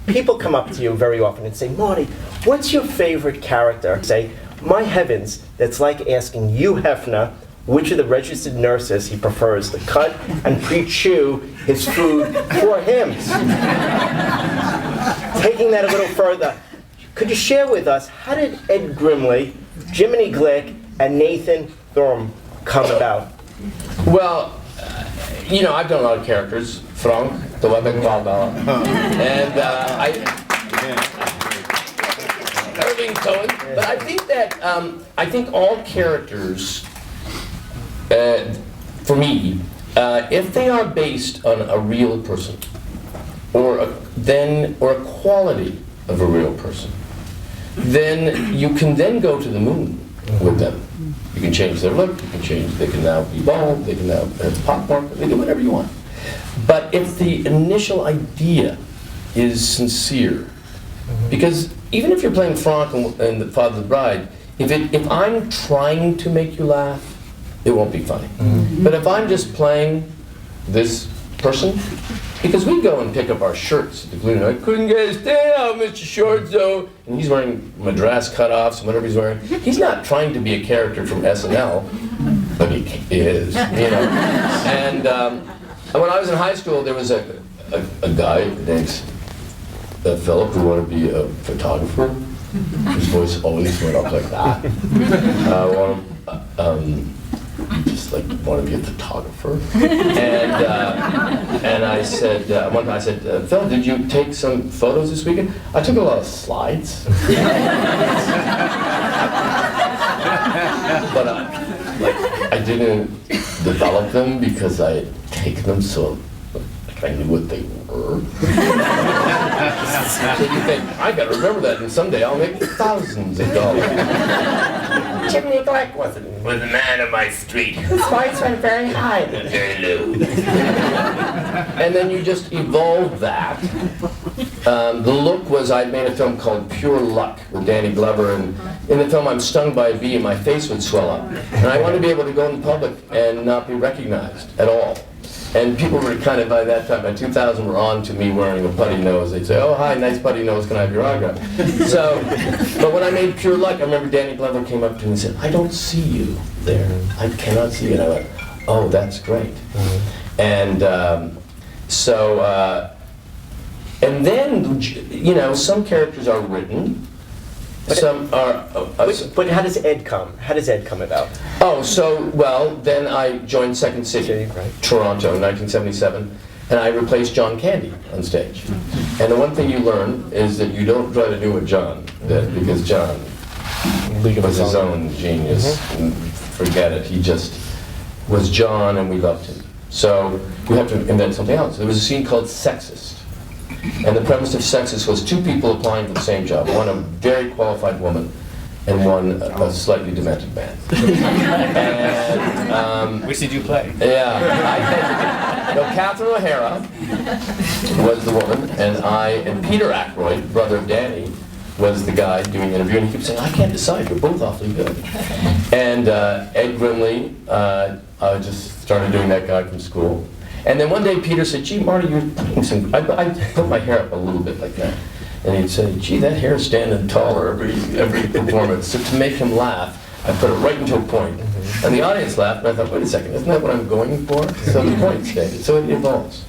people come up to you very often and say, Marty, what's your favorite character? Say, my heavens, that's like asking Hugh Hefner which of the registered nurses he prefers to cut and pre-chew his food for him. Taking that a little further, could you share with us, how did Ed Grimley, Jiminy Glick, and Nathan Thurm come about? Well, I've done a lot of characters. Frank, the Weber and Irving Cohen. But I think that, I think all characters, for me, if they are based on a real person, or a quality of a real person, then you can then go to the moon with them. You can change their look, they can now be bald, they can now have popcorn, they can do whatever you want. But if the initial idea is sincere, because even if you're playing Frank and the Father of the Bride, if I'm trying to make you laugh, it won't be funny. But if I'm just playing this person, because we go and pick up our shirts at the glue, I couldn't get his day out, Mr. Short, so, and he's wearing Madras cutoffs and whatever he's wearing. He's not trying to be a character from SNL, but he is, And when I was in high school, there was a guy named Philip who wanted to be a photographer. His voice always went up like that. Just like want to be a photographer, and I said one time I said, Phil, did you take some photos this weekend? I took a lot of slides, but I didn't develop them because I had taken them so I knew what they were. So you think, I gotta remember that, and someday I'll make thousands of dollars. Jiminy Glick was the man of my street. His voice went very high and very low. And then you just evolve that. The look was, I made a film called Pure Luck with Danny Glover, and in the film I'm stung by a bee and my face would swell up. And I wanted to be able to go in public and not be recognized at all. And people were kind of, by that time, by 2000, were on to me wearing a putty nose. They'd say, oh, hi, nice putty nose, can I have your autograph? So, but when I made Pure Luck, I remember Danny Glover came up to me and said, I don't see you there. I cannot see you. And I went, oh, that's great. And and then, some characters are written. Some are. But how does Ed come? How does Ed come about? Then I joined Second City, Toronto in 1977, and I replaced John Candy on stage. And the one thing you learn is that you don't try to do what John did, because John was his own genius. Forget it. He just was John, and we loved him. So you have to invent something else. There was a scene called Sexist. And the premise of Sexist was two people applying for the same job, one a very qualified woman and one a slightly demented man. And, which did you play? Yeah, Catherine O'Hara was the woman, and Peter Aykroyd, brother of Danny, was the guy doing the interview, and he kept saying, I can't decide, you're both awfully good. And Ed Grimley, I just started doing that guy from school. And then one day Peter said, gee, Marty, you're putting some, I put my hair up a little bit like that. And he'd say, gee, that hair's standing taller every performance. So to make him laugh, I put it right into a point. And the audience laughed, and I thought, wait a second, isn't that what I'm going for? So the point stayed. So it evolves.